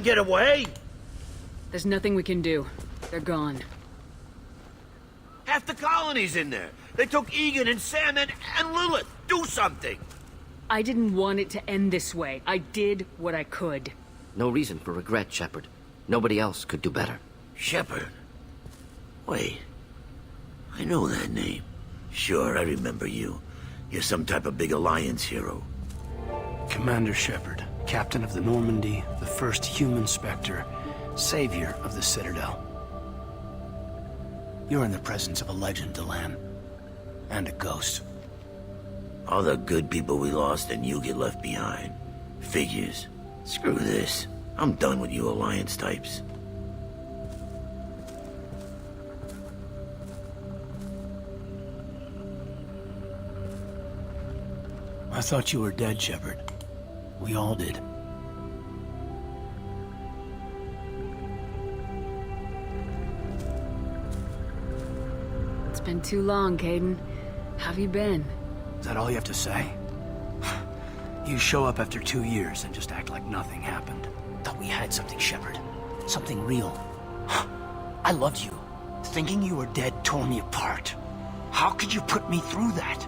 them get away? There's nothing we can do. They're gone. Half the colony's in there. They took Egan and Sam and Lilith. Do something. I didn't want it to end this way. I did what I could. No reason for regret, Shepard. Nobody else could do better. Shepard. Wait. I know that name. Sure, I remember you. You're some type of big Alliance hero. Commander Shepard, captain of the Normandy, the first human Spectre, savior of the Citadel. You're in the presence of a legend, Delan. And a ghost. All the good people we lost and you get left behind. Figures. Screw this. I'm done with you Alliance types. I thought you were dead, Shepard. We all did. It's been too long, Caden. How have you been? Is that all you have to say? You show up after 2 years and just act like nothing happened. Thought we had something, Shepard. Something real. I loved you. Thinking you were dead tore me apart. How could you put me through that?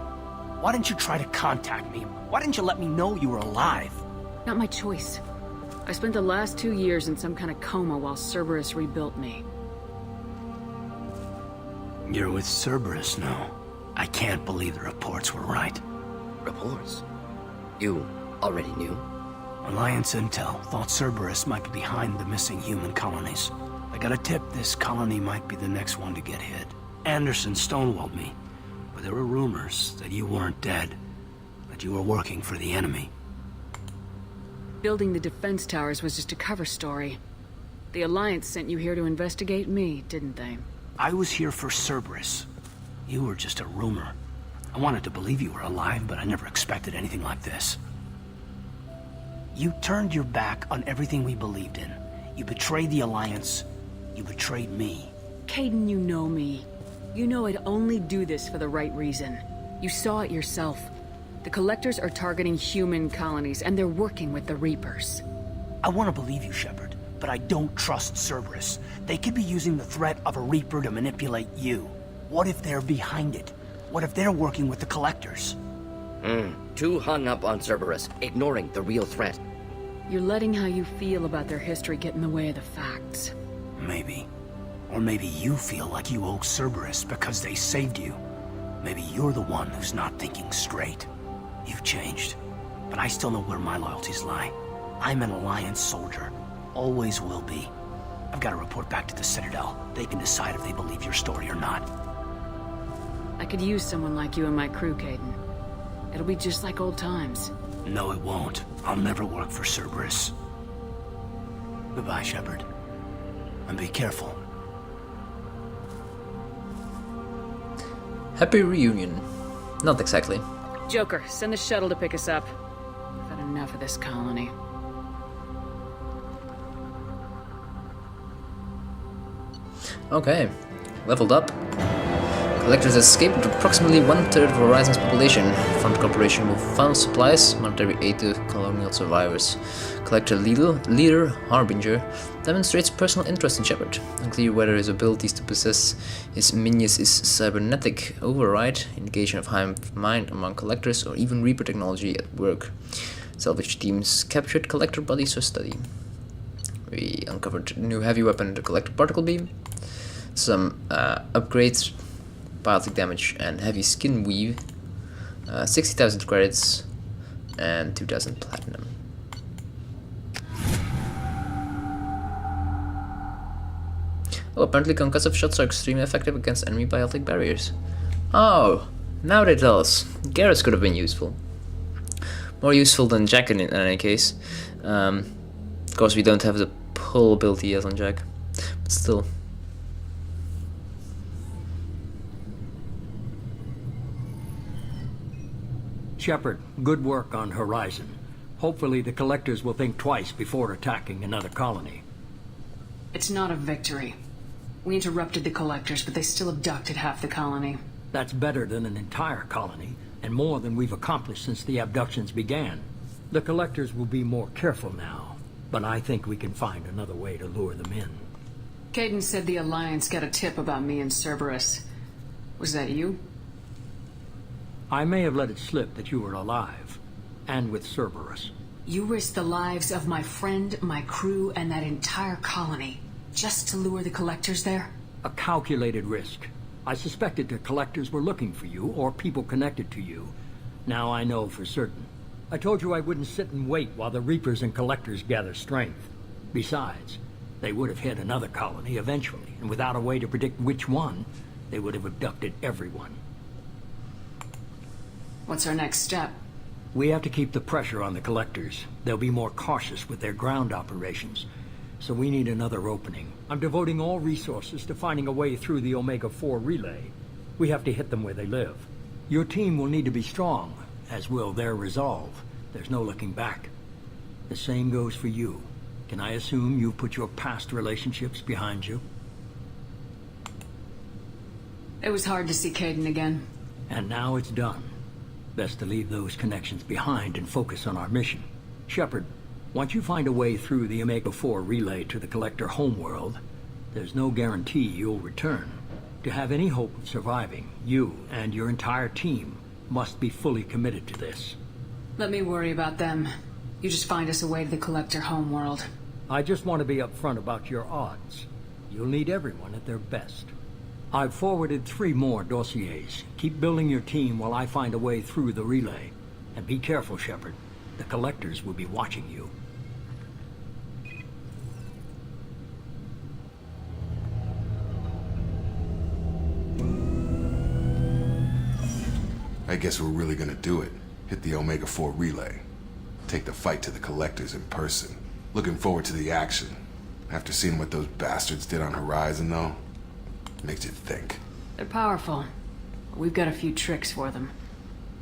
Why didn't you try to contact me? Why didn't you let me know you were alive? Not my choice. I spent the last 2 years in some kind of coma while Cerberus rebuilt me. You're with Cerberus now. I can't believe the reports were right. Reports? You already knew? Alliance intel thought Cerberus might be behind the missing human colonies. I got a tip this colony might be the next one to get hit. Anderson stonewalled me, but there were rumors that you weren't dead, that you were working for the enemy. Building the defense towers was just a cover story. The Alliance sent you here to investigate me, didn't they? I was here for Cerberus. You were just a rumor. I wanted to believe you were alive, but I never expected anything like this. You turned your back on everything we believed in. You betrayed the Alliance. You betrayed me. Caden, you know me. You know I'd only do this for the right reason. You saw it yourself. The Collectors are targeting human colonies, and they're working with the Reapers. I want to believe you, Shepard, but I don't trust Cerberus. They could be using the threat of a Reaper to manipulate you. What if they're behind it? What if they're working with the Collectors? Too hung up on Cerberus, ignoring the real threat. You're letting how you feel about their history get in the way of the facts. Maybe. Or maybe you feel like you owe Cerberus because they saved you. Maybe you're the one who's not thinking straight. You've changed, but I still know where my loyalties lie. I'm an Alliance soldier. Always will be. I've got to report back to the Citadel. They can decide if they believe your story or not. I could use someone like you in my crew, Caden. It'll be just like old times. No, it won't. I'll never work for Cerberus. Goodbye, Shepard. And be careful. Happy reunion. Not exactly. Joker, send the shuttle to pick us up. I've had enough of this colony. Okay, leveled up. Collectors escaped approximately 1/3 of Horizon's population. Front Corporation will funnel supplies, monetary aid to colonial survivors. Collector leader Harbinger demonstrates personal interest in Shepard. Unclear whether his abilities to possess his minions is cybernetic override, indication of hive mind among collectors, or even Reaper technology at work. Salvage teams captured collector bodies for study. We uncovered new heavy weapon, the collector particle beam. Some upgrades, biotic damage and heavy skin weave, 60,000 credits and 2,000 platinum. Oh, apparently concussive shots are extremely effective against enemy biotic barriers. Oh, now they tell us. Garrus could have been useful. More useful than Jack in any case. Of course we don't have the pull ability yet on Jack, but still. Shepard, good work on Horizon. Hopefully the Collectors will think twice before attacking another colony. It's not a victory. We interrupted the Collectors, but they still abducted half the colony. That's better than an entire colony, and more than we've accomplished since the abductions began. The Collectors will be more careful now. but I think we can find another way to lure them in. Caden said the Alliance got a tip about me and Cerberus. Was that you? I may have let it slip that you were alive, and with Cerberus. You risked the lives of my friend, my crew, and that entire colony, just to lure the Collectors there? A calculated risk. I suspected the Collectors were looking for you, or people connected to you. Now I know for certain. I told you I wouldn't sit and wait while the Reapers and Collectors gather strength. Besides, they would have hit another colony eventually, and without a way to predict which one, they would have abducted everyone. What's our next step? We have to keep the pressure on the Collectors. They'll be more cautious with their ground operations. So we need another opening. I'm devoting all resources to finding a way through the Omega-4 relay. We have to hit them where they live. Your team will need to be strong, as will their resolve. There's no looking back. The same goes for you. Can I assume you've put your past relationships behind you? It was hard to see Caden again. And now it's done. Best to leave those connections behind and focus on our mission. Shepard, once you find a way through the Omega-4 relay to the Collector homeworld, there's no guarantee you'll return. To have any hope of surviving, you and your entire team must be fully committed to this. Let me worry about them. You just find us a way to the Collector homeworld. I just want to be upfront about your odds. You'll need everyone at their best. I've forwarded 3 more dossiers. Keep building your team while I find a way through the relay. And be careful, Shepard. The Collectors will be watching you. I guess we're really gonna do it. Hit the Omega-4 relay. Take the fight to the Collectors in person. Looking forward to the action. After seeing what those bastards did on Horizon, though, makes you think. They're powerful. We've got a few tricks for them.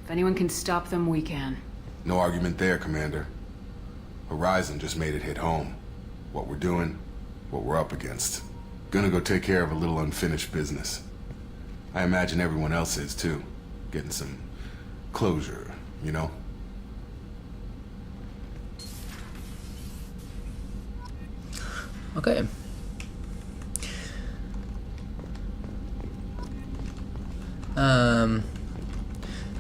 If anyone can stop them, we can. No argument there, Commander. Horizon just made it hit home. What we're doing, what we're up against. Gonna go take care of a little unfinished business. I imagine everyone else is, too. Getting some closure, you know? Okay.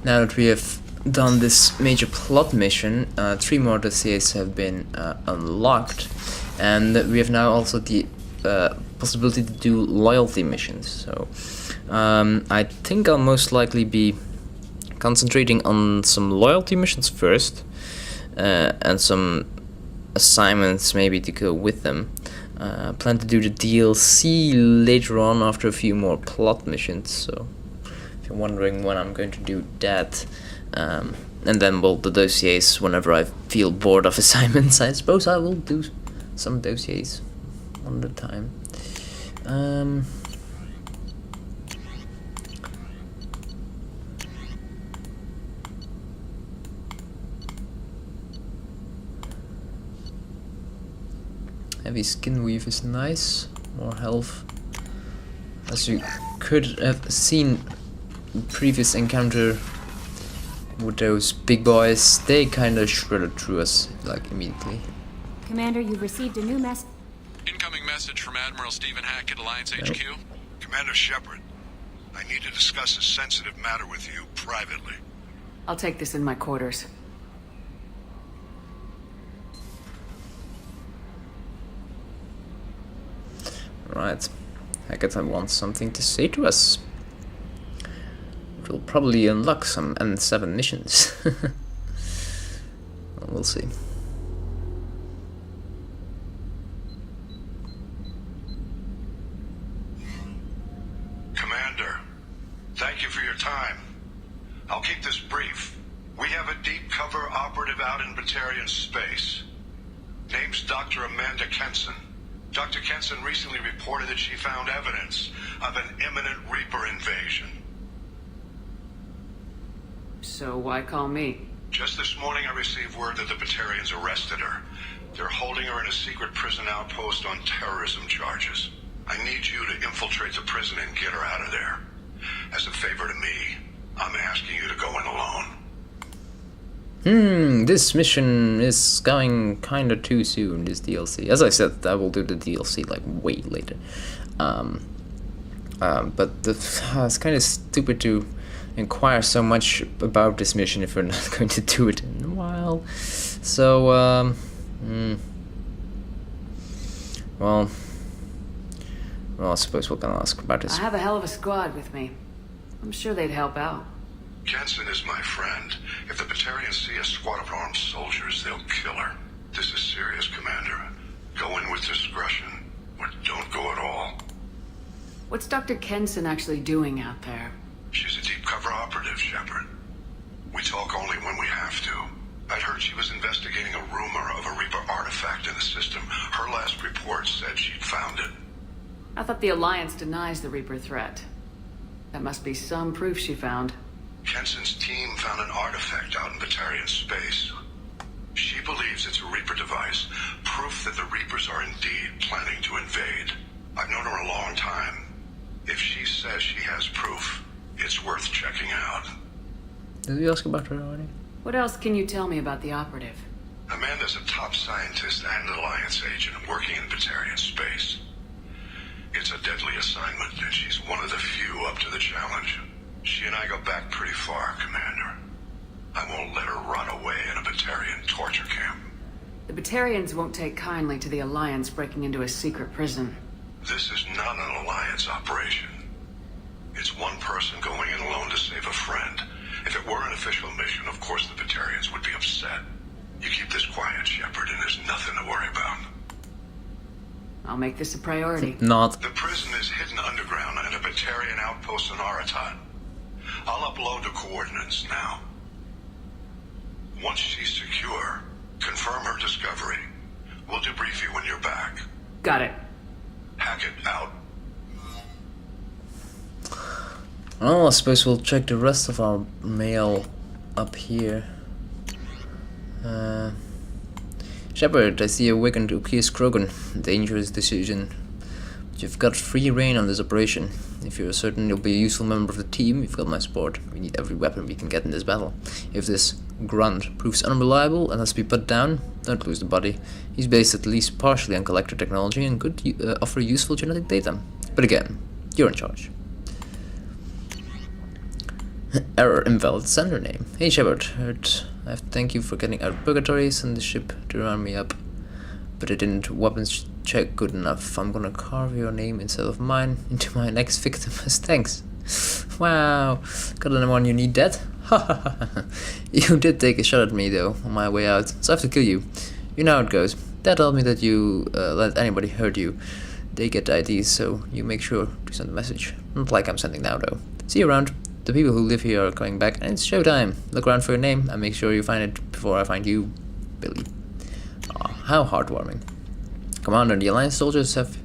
Now that we have done this major plot mission, 3 more dossiers have been unlocked, and we have now also the possibility to do loyalty missions. So I think I'll most likely be concentrating on some loyalty missions first, and some assignments maybe to go with them. Plan to do the DLC later on after a few more plot missions, so if you're wondering when I'm going to do that. And then, well, the dossiers whenever I feel bored of assignments. I suppose I will do some dossiers one at a time. Heavy skin weave is nice, more health. As you could have seen previous encounter with those big boys, they kinda shredded through us, like, immediately. Commander, you've received a new Incoming message from Admiral Stephen Hackett, Alliance HQ. Commander Shepard, I need to discuss a sensitive matter with you privately. I'll take this in my quarters. Right, Hackett wants something to say to us. It will probably unlock some N7 missions. We'll see. Commander, thank you for your time. I'll keep this brief. We have a deep cover operative out in Batarian space. Name's Dr. Amanda Kenson. Dr. Kenson recently reported that she found evidence of an imminent Reaper invasion. So why call me? Just this morning I received word that the Batarians arrested her. They're holding her in a secret prison outpost on terrorism charges. I need you to infiltrate the prison and get her out of there. As a favor to me, I'm asking you to go in alone. This mission is going kinda too soon, this DLC. As I said, I will do the DLC like way later. But it's kind of stupid to inquire so much about this mission if we're not going to do it in a while. So, well, I suppose we're gonna ask about this. I have a hell of a squad with me. I'm sure they'd help out. Kenson is my friend. If the Batarians see a squad of armed soldiers, they'll kill her. This is serious, Commander. Go in with discretion, or don't go at all. What's Dr. Kenson actually doing out there? She's a deep cover operative, Shepard. We talk only when we have to. I'd heard she was investigating a rumor of a Reaper artifact in the system. Her last report said she'd found it. I thought the Alliance denies the Reaper threat. That must be some proof she found. Kenson's team found an artifact out in Batarian space. She believes it's a Reaper device, proof that the Reapers are indeed planning to invade. I've known her a long time. If she says she has proof, it's worth checking out. Did we ask about her already? What else can you tell me about the operative? Amanda's a top scientist and Alliance agent working in Batarian space. It's a deadly assignment, and she's one of the few up to the challenge. She and I go back pretty far, Commander. I won't let her rot away in a Batarian torture camp. The Batarians won't take kindly to the Alliance breaking into a secret prison. This is not an Alliance operation. It's one person going in alone to save a friend. If it were an official mission, of course the Batarians would be upset. You keep this quiet, Shepard, and there's nothing to worry about. I'll make this a priority. Not. The prison is hidden underground in a Batarian outpost in Aratat. I'll upload the coordinates now. Once she's secure, confirm her discovery. We'll debrief you when you're back. Got it. Hackett out. Well, I suppose we'll check the rest of our mail up here. Shepard, I see a wagon to Pierce Krogan. Dangerous decision. But you've got free reign on this operation. If you're certain you'll be a useful member of the team, you've got my support. We need every weapon we can get in this battle. If this grunt proves unreliable and has to be put down, don't lose the body. He's based at least partially on collector technology and could offer useful genetic data. But again, you're in charge. Error, invalid sender name. Hey Shepard, I have to thank you for getting out of purgatory, send the ship to round me up. But I didn't weapons check good enough. I'm gonna carve your name instead of mine into my next victim as thanks. Wow, got anyone you need dead? You did take a shot at me though, on my way out, so I have to kill you. You know how it goes. Dad told me that you let anybody hurt you. They get IDs, so you make sure to send a message. Not like I'm sending now though. See you around. The people who live here are coming back, and it's showtime. Look around for your name, and make sure you find it before I find you, Billy. Aw, how heartwarming. Commander, the Alliance soldiers have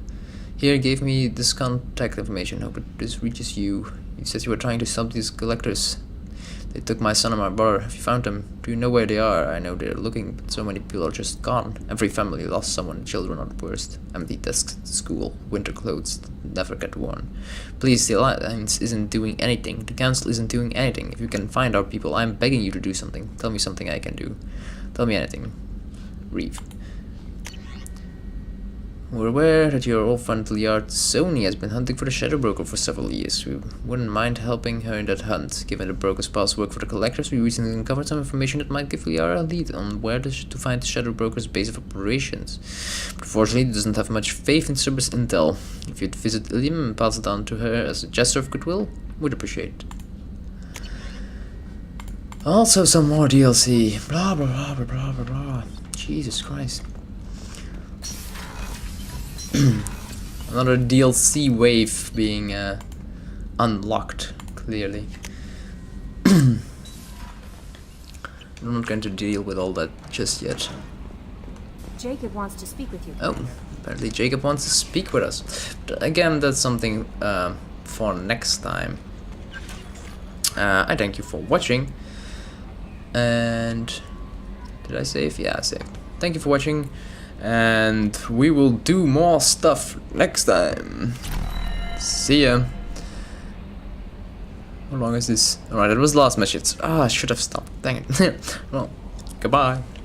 here gave me this contact information. Hope this reaches you. You said you were trying to stop these collectors. They took my son and my brother. Have you found them? Do you know where they are? I know they're looking, but so many people are just gone. Every family lost someone. Children are the worst. Empty desks at school. Winter clothes that never get worn. Please, the Alliance isn't doing anything. The Council isn't doing anything. If you can find our people, I'm begging you to do something. Tell me something I can do. Tell me anything. Reeve. We're aware that your old friend Liard Sony has been hunting for the Shadow Broker for several years. We wouldn't mind helping her in that hunt. Given the Broker's past work for the Collectors, we recently uncovered some information that might give Liard a lead on where to find the Shadow Broker's base of operations. But unfortunately, he doesn't have much faith in Cerberus intel. If you'd visit Ilium and pass it on to her as a gesture of goodwill, we'd appreciate it. Also some more DLC. Blah blah blah blah blah blah blah. Jesus Christ. Another DLC wave being unlocked, clearly. I'm not going to deal with all that just yet. Jacob wants to speak with you. Oh, apparently Jacob wants to speak with us. But again, that's something for next time. I thank you for watching. And did I save? Yeah, I saved. Thank you for watching. And we will do more stuff next time. See ya. How long is this? Alright, that was the last message. Ah, I should have stopped. Dang it. Well, Goodbye.